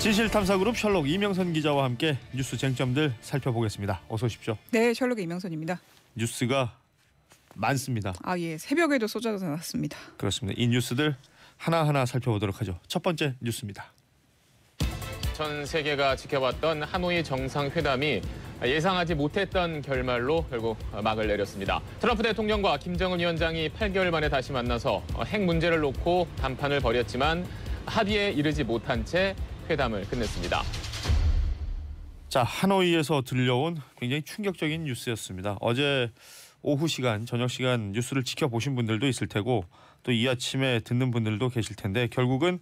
진실탐사그룹 셜록 이명선 기자와 함께 뉴스 쟁점들 살펴보겠습니다. 어서 오십시오. 네, 셜록의 이명선입니다. 뉴스가 많습니다. 예, 새벽에도 쏟아져 나왔습니다. 그렇습니다. 이 뉴스들 하나하나 살펴보도록 하죠. 첫 번째 뉴스입니다. 전 세계가 지켜봤던 하노이 정상회담이 예상하지 못했던 결말로 결국 막을 내렸습니다. 트럼프 대통령과 김정은 위원장이 8개월 만에 다시 만나서 핵 문제를 놓고 담판을 벌였지만 합의에 이르지 못한 채 회담을 끝냈습니다. 자, 하노이에서 들려온 굉장히 충격적인 뉴스였습니다. 어제 오후 시간, 저녁 시간 뉴스를 지켜보신 분들도 있을 테고 또 이 아침에 듣는 분들도 계실 텐데 결국은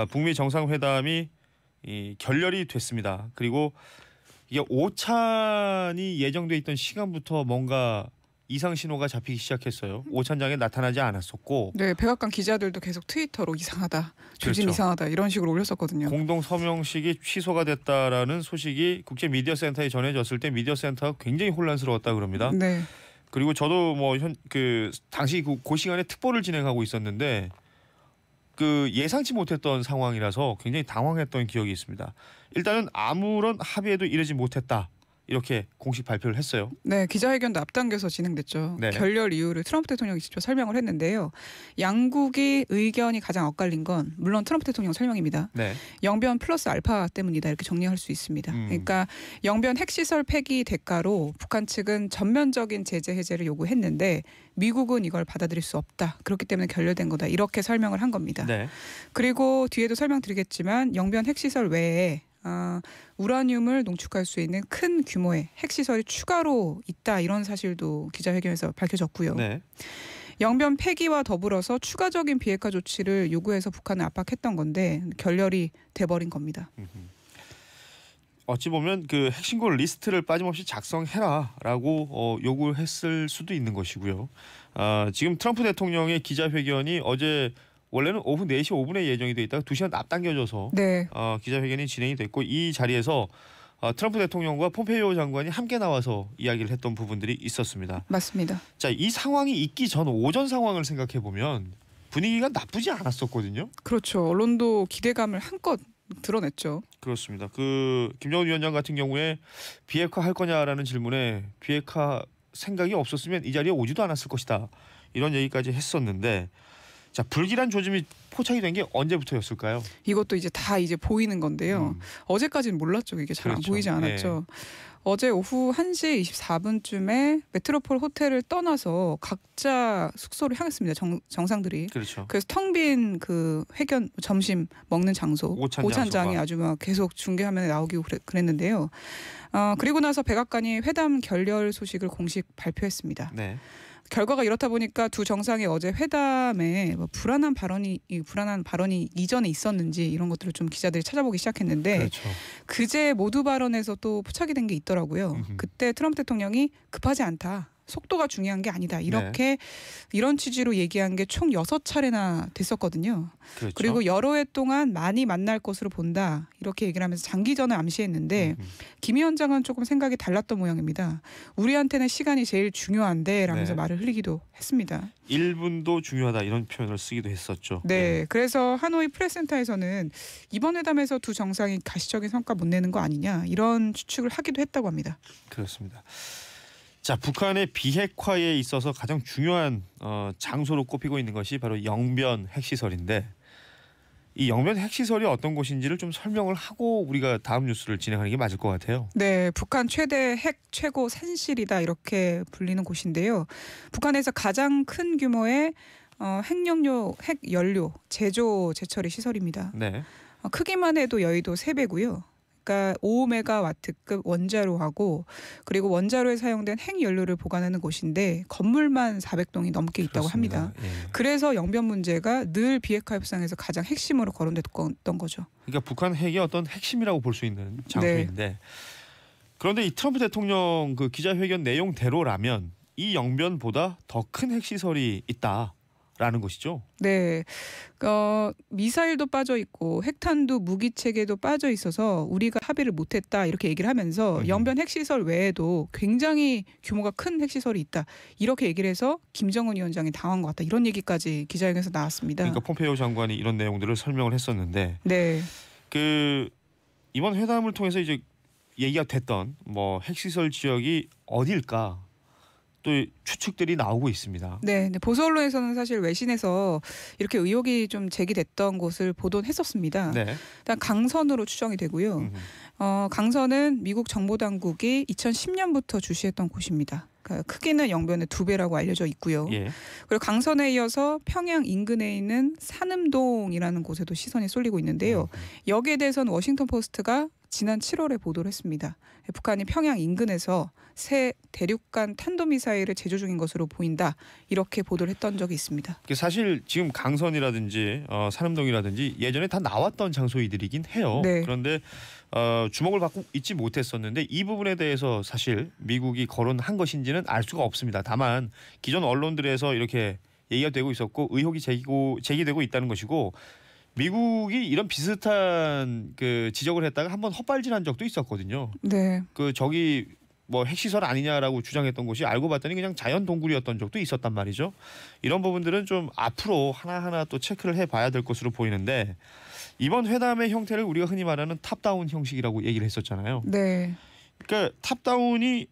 북미 정상회담이 결렬이 됐습니다. 그리고 이게 오찬이 예정돼 있던 시간부터 뭔가 이상 신호가 잡히기 시작했어요. 오찬장에 나타나지 않았었고, 네, 백악관 기자들도 계속 트위터로 이상하다, 조짐 그렇죠. 이상하다 이런 식으로 올렸었거든요. 공동 서명식이 취소가 됐다라는 소식이 국제 미디어 센터에 전해졌을 때 미디어 센터가 굉장히 혼란스러웠다 그럽니다. 네, 그리고 저도 당시 그 시간에 특보를 진행하고 있었는데 그 예상치 못했던 상황이라서 굉장히 당황했던 기억이 있습니다. 일단은 아무런 합의에도 이르지 못했다. 이렇게 공식 발표를 했어요. 네, 기자회견도 앞당겨서 진행됐죠. 네. 결렬 이유를 트럼프 대통령이 직접 설명을 했는데요. 양국이 의견이 가장 엇갈린 건 물론 트럼프 대통령 설명입니다. 네. 영변 플러스 알파 때문이다 이렇게 정리할 수 있습니다. 그러니까 영변 핵시설 폐기 대가로 북한 측은 전면적인 제재 해제를 요구했는데 미국은 이걸 받아들일 수 없다. 그렇기 때문에 결렬된 거다. 이렇게 설명을 한 겁니다. 네. 그리고 뒤에도 설명드리겠지만 영변 핵시설 외에 우라늄을 농축할 수 있는 큰 규모의 핵시설이 추가로 있다. 이런 사실도 기자회견에서 밝혀졌고요. 네. 영변 폐기와 더불어서 추가적인 비핵화 조치를 요구해서 북한을 압박했던 건데 결렬이 돼버린 겁니다. 어찌 보면 그 핵신고 리스트를 빠짐없이 작성해라라고 요구했을 수도 있는 것이고요. 지금 트럼프 대통령의 기자회견이 어제 원래는 오후 4시 5분에 예정이 돼 있다가 2시간 앞당겨져서 네. 기자회견이 진행이 됐고 이 자리에서 트럼프 대통령과 폼페이오 장관이 함께 나와서 이야기를 했던 부분들이 있었습니다. 맞습니다. 자, 이 상황이 있기 전 오전 상황을 생각해 보면 분위기가 나쁘지 않았었거든요. 그렇죠. 언론도 기대감을 한껏 드러냈죠. 그렇습니다. 그 김정은 위원장 같은 경우에 비핵화 할 거냐라는 질문에 비핵화 생각이 없었으면 이 자리에 오지도 않았을 것이다. 이런 얘기까지 했었는데 자, 불길한 조짐이 포착이 된 게 언제부터였을까요? 이것도 이제 다 보이는 건데요. 어제까지는 몰랐죠. 이게 잘 안 그렇죠. 보이지 않았죠. 어제 오후 1시 24분쯤에 메트로폴 호텔을 떠나서 각자 숙소를 향했습니다. 정상들이. 그렇죠. 그래서 텅 빈 그 회견 점심 먹는 장소 오찬장이 아주 막 계속 중계화면에 나오기고 그랬는데요. 그리고 나서 백악관이 회담 결렬 소식을 공식 발표했습니다. 네. 결과가 이렇다 보니까 두 정상이 어제 회담에 불안한 발언이 이전에 있었는지 이런 것들을 좀 기자들이 찾아보기 시작했는데 그렇죠. 그제 모두 발언에서 또 포착이 된 게 있더라고요. 그때 트럼프 대통령이 급하지 않다. 속도가 중요한 게 아니다. 이렇게 이런 취지로 얘기한 게 총 6차례나 됐었거든요. 그렇죠. 그리고 여러 해 동안 많이 만날 것으로 본다. 이렇게 얘기를 하면서 장기전을 암시했는데 김 위원장은 조금 생각이 달랐던 모양입니다. 우리한테는 시간이 제일 중요한데 라면서 말을 흘리기도 했습니다. 1분도 중요하다 이런 표현을 쓰기도 했었죠. 네. 그래서 하노이 프레스센터에서는 이번 회담에서 두 정상이 가시적인 성과 못 내는 거 아니냐 이런 추측을 하기도 했다고 합니다. 그렇습니다. 자, 북한의 비핵화에 있어서 가장 중요한 장소로 꼽히고 있는 것이 바로 영변 핵시설인데 이 영변 핵시설이 어떤 곳인지를 좀 설명을 하고 우리가 다음 뉴스를 진행하는 게 맞을 것 같아요. 네, 북한 최대 핵 최고 산실이다 이렇게 불리는 곳인데요. 북한에서 가장 큰 규모의 핵연료 제조 제처리 시설입니다. 네. 크기만 해도 여의도 3배고요. 그러니까 5메가와트급 원자로하고 그리고 원자로에 사용된 핵연료를 보관하는 곳인데 건물만 400동이 넘게 있다고 그렇습니다. 합니다. 예. 그래서 영변 문제가 늘 비핵화 협상에서 가장 핵심으로 거론됐던 거죠. 그러니까 북한 핵의 어떤 핵심이라고 볼 수 있는 장소인데 그런데 이 트럼프 대통령 그 기자회견 내용대로라면 이 영변보다 더 큰 핵시설이 있다라는 것이죠. 네, 미사일도 빠져 있고 핵탄두 무기 체계도 빠져 있어서 우리가 합의를 못했다 이렇게 얘기를 하면서 영변 핵시설 외에도 굉장히 규모가 큰 핵시설이 있다 이렇게 얘기를 해서 김정은 위원장이 당한 것 같다 이런 얘기까지 기자회견에서 나왔습니다. 그러니까 폼페이오 장관이 이런 내용들을 설명을 했었는데 네, 그 이번 회담을 통해서 이제 얘기가 됐던 뭐 핵시설 지역이 어딜까 또 추측들이 나오고 있습니다. 네, 근데 보수 언론에서는 사실 외신에서 이렇게 의혹이 좀 제기됐던 곳을 보도했었습니다. 네. 일단 강선으로 추정이 되고요. 강선은 미국 정보당국이 2010년부터 주시했던 곳입니다. 그러니까 크기는 영변의 2배라고 알려져 있고요. 예. 그리고 강선에 이어서 평양 인근에 있는 산음동이라는 곳에도 시선이 쏠리고 있는데요. 여기에 대해서는 워싱턴 포스트가 지난 7월에 보도를 했습니다. 북한이 평양 인근에서 새 대륙간 탄도미사일을 제조 중인 것으로 보인다. 이렇게 보도를 했던 적이 있습니다. 사실 지금 강선이라든지 산음동이라든지 예전에 다 나왔던 장소이들이긴 해요. 네. 그런데 주목을 받고 있지 못했었는데 이 부분에 대해서 사실 미국이 거론한 것인지는 알 수가 없습니다. 다만 기존 언론들에서 이렇게 얘기가 되고 있었고 의혹이 제기되고 있다는 것이고 미국이 이런 비슷한 그 지적을 했다가 한번 헛발질한 적도 있었거든요. 네. 그 저기 뭐 핵시설 아니냐라고 주장했던 곳이 알고 봤더니 그냥 자연 동굴이었던 적도 있었단 말이죠. 이런 부분들은 좀 앞으로 하나하나 또 체크를 해봐야 될 것으로 보이는데 이번 회담의 형태를 우리가 흔히 말하는 탑다운 형식이라고 얘기를 했었잖아요. 네. 그러니까 탑다운이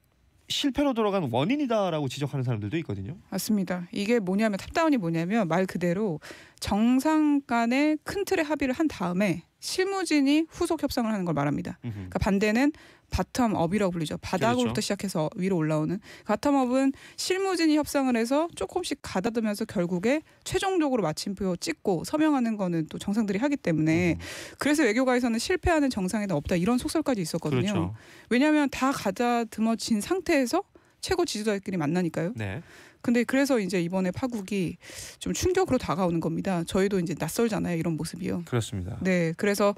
실패로 돌아간 원인이다라고 지적하는 사람들도 있거든요. 맞습니다. 이게 뭐냐면 탑다운이 뭐냐면 말 그대로 정상 간의 큰 틀의 합의를 한 다음에 실무진이 후속 협상을 하는 걸 말합니다. 그러니까 반대는 바텀업이라고 불리죠. 바닥으로부터 그렇죠. 시작해서 위로 올라오는. 바텀업은 실무진이 협상을 해서 조금씩 가다듬면서 결국에 최종적으로 마침표 찍고 서명하는 거는 또 정상들이 하기 때문에 그래서 외교가에서는 실패하는 정상회담 없다 이런 속설까지 있었거든요. 그렇죠. 왜냐하면 다 가다듬어진 상태에서 최고 지도자끼리 만나니까요. 네. 근데 그래서 이제 이번에 파국이 좀 충격으로 다가오는 겁니다. 저희도 이제 낯설잖아요. 이런 모습이요. 그렇습니다. 네, 그래서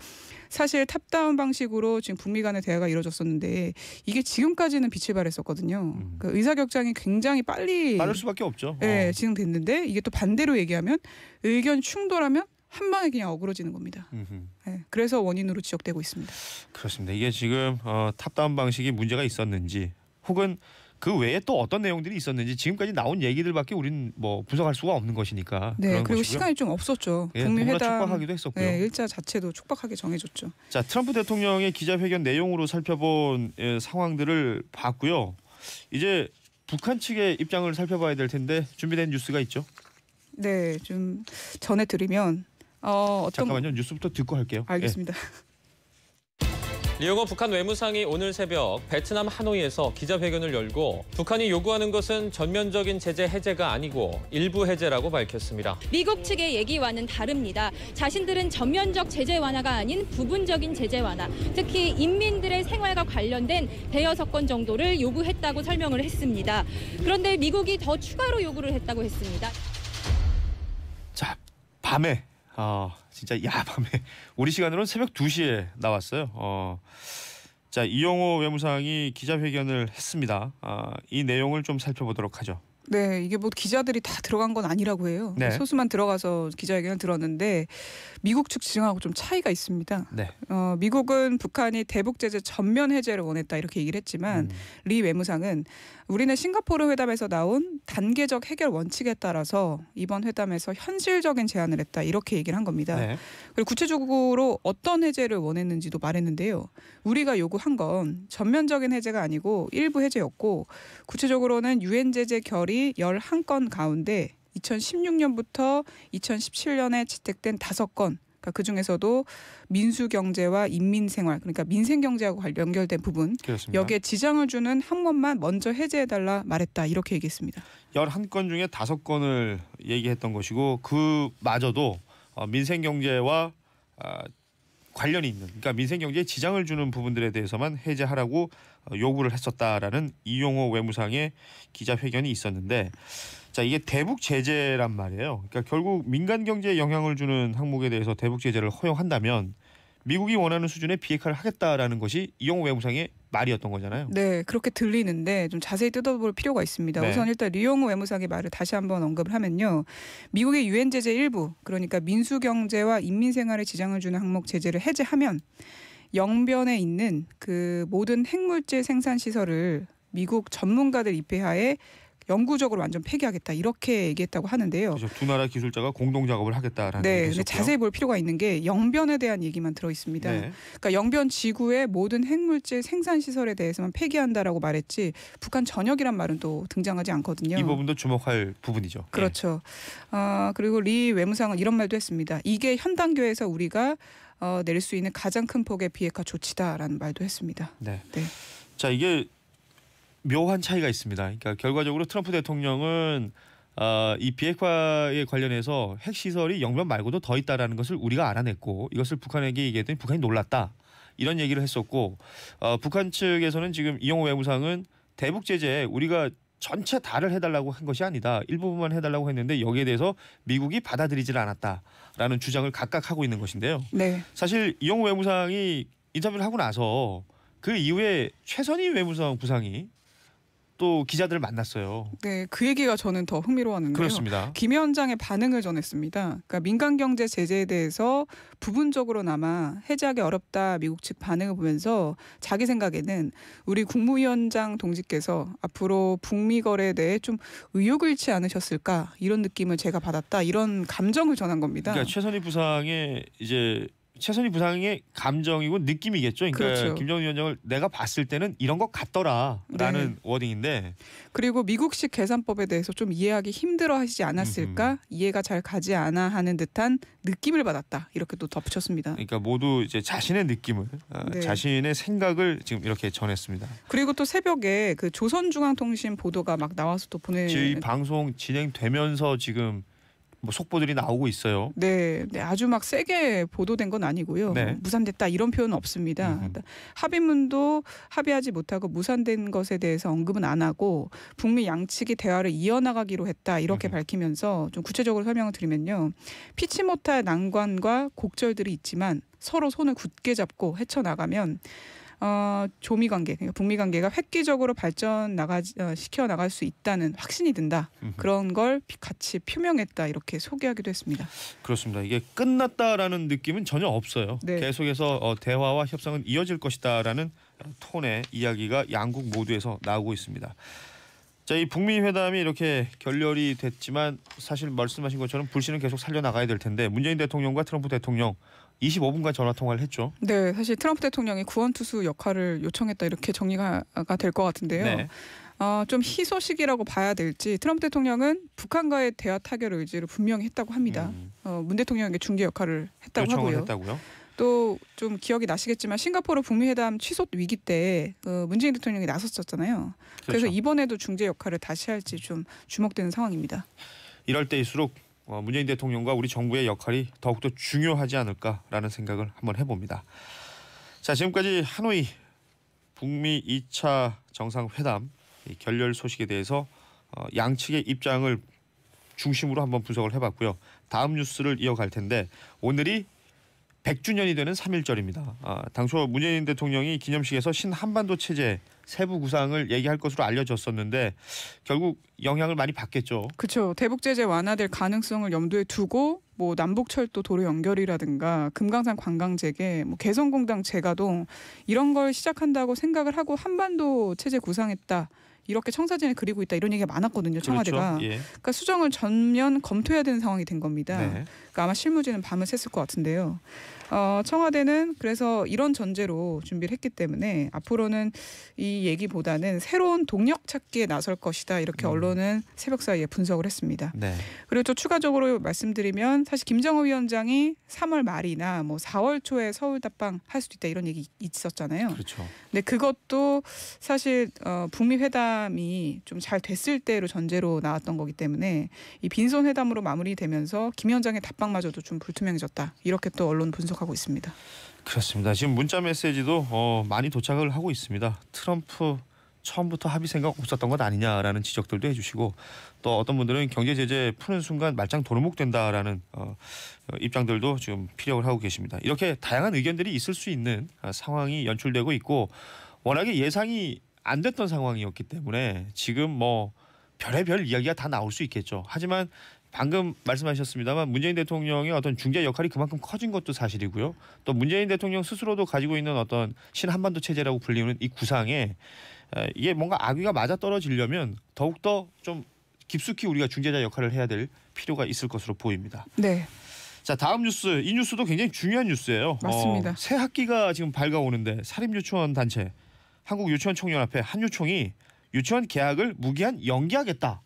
사실 탑다운 방식으로 지금 북미 간의 대화가 이루어졌었는데 이게 지금까지는 빛을 발했었거든요. 그 의사결정이 굉장히 빨리 빠를 수밖에 없죠. 네, 진행됐는데 이게 또 반대로 얘기하면 의견 충돌하면 한 방에 그냥 어그러지는 겁니다. 네, 그래서 원인으로 지적되고 있습니다. 그렇습니다. 이게 지금 탑다운 방식이 문제가 있었는지 혹은 그 외에 또 어떤 내용들이 있었는지 지금까지 나온 얘기들밖에 우리는 뭐 분석할 수가 없는 것이니까. 네, 그런 그리고 것이고요. 시간이 좀 없었죠. 예, 북미 너무나 회담 촉박하기도 했었고요. 네, 일자 자체도 촉박하게 정해졌죠. 자, 트럼프 대통령의 기자회견 내용으로 살펴본 상황들을 봤고요. 이제 북한 측의 입장을 살펴봐야 될 텐데 준비된 뉴스가 있죠. 네, 좀 전해드리면 어떤 잠깐만요. 뉴스부터 듣고 할게요. 알겠습니다. 리용호 북한 외무상이 오늘 새벽 베트남 하노이에서 기자회견을 열고 북한이 요구하는 것은 전면적인 제재 해제가 아니고 일부 해제라고 밝혔습니다. 미국 측의 얘기와는 다릅니다. 자신들은 전면적 제재 완화가 아닌 부분적인 제재 완화, 특히 인민들의 생활과 관련된 대여섯 건 정도를 요구했다고 설명을 했습니다. 그런데 미국이 더 추가로 요구를 했다고 했습니다. 자, 밤에 진짜 야밤에 우리 시간으로는 새벽 2시에 나왔어요. 자, 이용호 외무상이 기자회견을 했습니다. 이 내용을 좀 살펴보도록 하죠. 네, 이게 뭐 기자들이 다 들어간 건 아니라고 해요. 네. 소수만 들어가서 기자회견을 들었는데 미국 측 주장하고 좀 차이가 있습니다. 네. 미국은 북한이 대북 제재 전면 해제를 원했다 이렇게 얘기를 했지만 리 외무상은 우리는 싱가포르 회담에서 나온 단계적 해결 원칙에 따라서 이번 회담에서 현실적인 제안을 했다 이렇게 얘기를 한 겁니다. 네. 그리고 구체적으로 어떤 해제를 원했는지도 말했는데요. 우리가 요구한 건 전면적인 해제가 아니고 일부 해제였고 구체적으로는 유엔 제재 결의 11건 가운데 2016년부터 2017년에 채택된 5건 그 중에서도 민수경제와 인민생활 그러니까 민생경제하고 연결된 부분 그렇습니다. 여기에 지장을 주는 항목만 먼저 해제해달라 말했다 이렇게 얘기했습니다. 11건 중에 5건을 얘기했던 것이고 그마저도 민생경제와 관련이 있는 그러니까 민생경제에 지장을 주는 부분들에 대해서만 해제하라고 요구를 했었다라는 이용호 외무상의 기자회견이 있었는데 자, 이게 대북 제재란 말이에요. 그러니까 결국 민간 경제에 영향을 주는 항목에 대해서 대북 제재를 허용한다면 미국이 원하는 수준의 비핵화를 하겠다라는 것이 이용호 외무상의 말이었던 거잖아요. 네, 그렇게 들리는데 좀 자세히 뜯어볼 필요가 있습니다. 네. 우선 일단 리용호 외무상의 말을 다시 한번 언급을 하면요. 미국의 유엔 제재 일부, 그러니까 민수 경제와 인민 생활에 지장을 주는 항목 제재를 해제하면 영변에 있는 그 모든 핵물질 생산 시설을 미국 전문가들 입회하에 영구적으로 완전 폐기하겠다 이렇게 얘기했다고 하는데요. 그렇죠. 두 나라 기술자가 공동 작업을 하겠다라는 네, 얘기였고요. 근데 자세히 볼 필요가 있는 게 영변에 대한 얘기만 들어 있습니다. 네. 그러니까 영변 지구의 모든 핵물질 생산 시설에 대해서만 폐기한다라고 말했지 북한 전역이란 말은 또 등장하지 않거든요. 이 부분도 주목할 부분이죠. 그렇죠. 그리고 리 외무상은 이런 말도 했습니다. 이게 현 단계에서 우리가 내릴 수 있는 가장 큰 폭의 비핵화 조치다라는 말도 했습니다. 네. 네. 자, 이게 묘한 차이가 있습니다. 그러니까 결과적으로 트럼프 대통령은 이 비핵화에 관련해서 핵시설이 영변 말고도 더 있다라는 것을 우리가 알아냈고 이것을 북한에게 얘기했더니 북한이 놀랐다. 이런 얘기를 했었고 북한 측에서는 지금 이영호 외무상은 대북 제재에 우리가 전체 다를 해달라고 한 것이 아니다. 일부분만 해달라고 했는데 여기에 대해서 미국이 받아들이질 않았다라는 주장을 각각 하고 있는 것인데요. 네. 사실 이영호 외무상이 인터뷰를 하고 나서 그 이후에 최선희 외무성 부상이 또 기자들을 만났어요. 네, 그 얘기가 저는 더 흥미로웠는데요. 그렇습니다. 김 위원장의 반응을 전했습니다. 그러니까 민간 경제 제재에 대해서 부분적으로나마 해제하기 어렵다 미국 측 반응을 보면서 자기 생각에는 우리 국무위원장 동지께서 앞으로 북미 거래에 대해 좀 의욕을 잃지 않으셨을까 이런 느낌을 제가 받았다 이런 감정을 전한 겁니다. 그러니까 최선희 부상의 감정이고 느낌이겠죠. 그러니까 그렇죠. 김정은 위원장을 내가 봤을 때는 이런 것 같더라라는 네. 워딩인데 그리고 미국식 계산법에 대해서 좀 이해하기 힘들어하시지 않았을까 이해가 잘 가지 않아 하는 듯한 느낌을 받았다 이렇게 또 덧붙였습니다. 그러니까 모두 이제 자신의 느낌을 네. 자신의 생각을 지금 이렇게 전했습니다. 그리고 또 새벽에 그 조선중앙통신 보도가 막 나와서 또 저희 방송 진행되면서 지금 뭐 속보들이 나오고 있어요. 네, 아주 막 세게 보도된 건 아니고요. 네. 무산됐다 이런 표현은 없습니다. 합의문도 합의하지 못하고 무산된 것에 대해서 언급은 안 하고 북미 양측이 대화를 이어나가기로 했다 이렇게 밝히면서 좀 구체적으로 설명을 드리면요. 피치 못할 난관과 곡절들이 있지만 서로 손을 굳게 잡고 헤쳐나가면 조미 관계, 그러니까 북미 관계가 획기적으로 시켜 나갈 수 있다는 확신이 든다. 그런 걸 같이 표명했다 이렇게 소개하기도 했습니다. 그렇습니다. 이게 끝났다라는 느낌은 전혀 없어요. 네. 계속해서 대화와 협상은 이어질 것이다라는 톤의 이야기가 양국 모두에서 나오고 있습니다. 자, 이 북미 회담이 이렇게 결렬이 됐지만 사실 말씀하신 것처럼 불씨는 계속 살려나가야 될 텐데 문재인 대통령과 트럼프 대통령 25분간 전화 통화를 했죠. 네, 사실 트럼프 대통령이 구원투수 역할을 요청했다 이렇게 정리가 될 것 같은데요. 네. 좀 희소식이라고 봐야 될지 트럼프 대통령은 북한과의 대화 타결 의지를 분명히 했다고 합니다. 문 대통령에게 중재 역할을 했다고 요청을 하고요. 했다고요? 또 좀 기억이 나시겠지만 싱가포르 북미 회담 취소 위기 때 문재인 대통령이 나섰었잖아요. 그래서 그렇죠. 이번에도 중재 역할을 다시 할지 좀 주목되는 상황입니다. 이럴 때일수록 문재인 대통령과 우리 정부의 역할이 더욱더 중요하지 않을까라는 생각을 한번 해봅니다. 자, 지금까지 하노이 북미 2차 정상회담 결렬 소식에 대해서 양측의 입장을 중심으로 한번 분석을 해봤고요. 다음 뉴스를 이어갈 텐데 오늘이 100주년이 되는 3.1절입니다. 당초 문재인 대통령이 기념식에서 신한반도 체제 세부 구상을 얘기할 것으로 알려졌었는데 결국 영향을 많이 받겠죠. 그렇죠. 대북 제재 완화될 가능성을 염두에 두고 뭐 남북철도 도로 연결이라든가 금강산 관광 재개, 뭐 개성공단 재가동 이런 걸 시작한다고 생각을 하고 한반도 체제 구상했다. 이렇게 청사진을 그리고 있다 이런 얘기가 많았거든요. 청와대가. 그렇죠. 예. 그러니까 수정을 전면 검토해야 되는 상황이 된 겁니다. 네. 그러니까 아마 실무진은 밤을 샜을 것 같은데요. 청와대는 그래서 이런 전제로 준비를 했기 때문에 앞으로는 이 얘기보다는 새로운 동력 찾기에 나설 것이다. 이렇게 언론은 새벽 사이에 분석을 했습니다. 네. 그리고 또 추가적으로 말씀드리면 사실 김정은 위원장이 3월 말이나 뭐 4월 초에 서울 답방 할 수도 있다 이런 얘기 있었잖아요. 그렇죠. 근데 그것도 사실 북미 회담이 좀 잘 됐을 때로 전제로 나왔던 거기 때문에 이 빈손 회담으로 마무리되면서 김 위원장의 답방마저도 좀 불투명해졌다. 이렇게 또 언론 분석하고 있습니다. 그렇습니다. 지금 문자 메시지도 많이 도착을 하고 있습니다. 트럼프 처음부터 합의 생각 없었던 것 아니냐라는 지적들도 해주시고 또 어떤 분들은 경제 제재 푸는 순간 말짱 도루묵된다라는 입장들도 지금 피력을 하고 계십니다. 이렇게 다양한 의견들이 있을 수 있는 상황이 연출되고 있고 워낙에 예상이 안 됐던 상황이었기 때문에 지금 뭐 별의별 이야기가 다 나올 수 있겠죠. 하지만 방금 말씀하셨습니다만 문재인 대통령의 어떤 중재 역할이 그만큼 커진 것도 사실이고요. 또 문재인 대통령 스스로도 가지고 있는 어떤 신한반도 체제라고 불리는 이 구상에 이게 뭔가 악귀가 맞아 떨어지려면 더욱더 좀 깊숙이 우리가 중재자 역할을 해야 될 필요가 있을 것으로 보입니다. 네. 자, 다음 뉴스. 이 뉴스도 굉장히 중요한 뉴스예요. 맞습니다. 새 학기가 지금 밝아오는데 사립유치원 단체 한국유치원총연합회 한유총이 유치원 개학을 무기한 연기하겠다.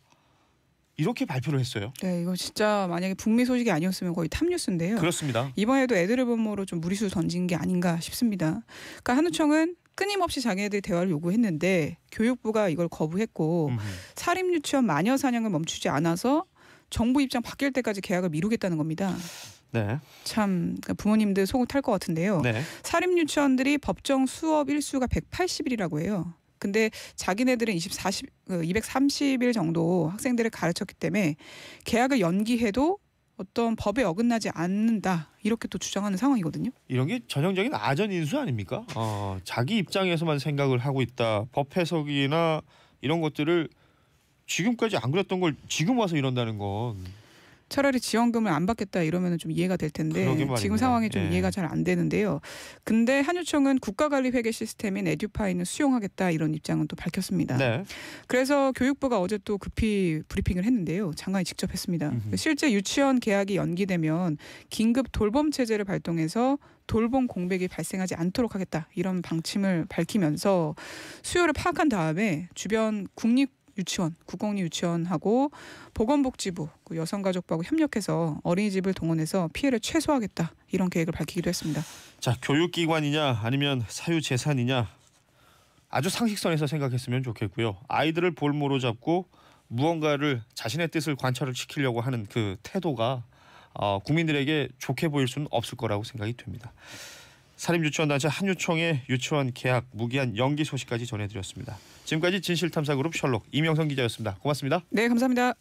이렇게 발표를 했어요. 네, 이거 진짜 만약에 북미 소식이 아니었으면 거의 탑뉴스인데요. 그렇습니다. 이번에도 애들을 본모로 좀 무리수 던진 게 아닌가 싶습니다. 그러니까 한우총은 끊임없이 자기네들 대화를 요구했는데 교육부가 이걸 거부했고 사립유치원 마녀 사냥을 멈추지 않아서 정부 입장 바뀔 때까지 계약을 미루겠다는 겁니다. 네. 참 그러니까 부모님들 속을 탈 것 같은데요. 네. 사립유치원들이 법정 수업 일수가 180일이라고 해요. 근데 자기네들은 230일 정도 학생들을 가르쳤기 때문에 계약을 연기해도 어떤 법에 어긋나지 않는다 이렇게 또 주장하는 상황이거든요. 이런 게 전형적인 아전 인수 아닙니까? 자기 입장에서만 생각을 하고 있다. 법 해석이나 이런 것들을 지금까지 안 그랬던 걸 지금 와서 이런다는 건 차라리 지원금을 안 받겠다 이러면 좀 이해가 될 텐데 그러게 말입니다. 지금 상황이 좀 예. 이해가 잘 안 되는데요. 근데 한유총은 국가관리회계 시스템인 에듀파이는 수용하겠다 이런 입장은 또 밝혔습니다. 네. 그래서 교육부가 어제 또 급히 브리핑을 했는데요. 장관이 직접 했습니다. 실제 유치원 개학이 연기되면 긴급 돌봄 체제를 발동해서 돌봄 공백이 발생하지 않도록 하겠다 이런 방침을 밝히면서 수요를 파악한 다음에 주변 유치원, 국공립 유치원하고 보건복지부, 여성가족부하고 협력해서 어린이집을 동원해서 피해를 최소화하겠다 이런 계획을 밝히기도 했습니다. 자, 교육기관이냐 아니면 사유재산이냐 아주 상식선에서 생각했으면 좋겠고요. 아이들을 볼모로 잡고 무언가를 자신의 뜻을 관철을 시키려고 하는 그 태도가 국민들에게 좋게 보일 수는 없을 거라고 생각이 됩니다. 사립유치원단체 한유총의 유치원 개학 무기한 연기 소식까지 전해드렸습니다. 지금까지 진실탐사그룹 셜록 이명선 기자였습니다. 고맙습니다. 네, 감사합니다.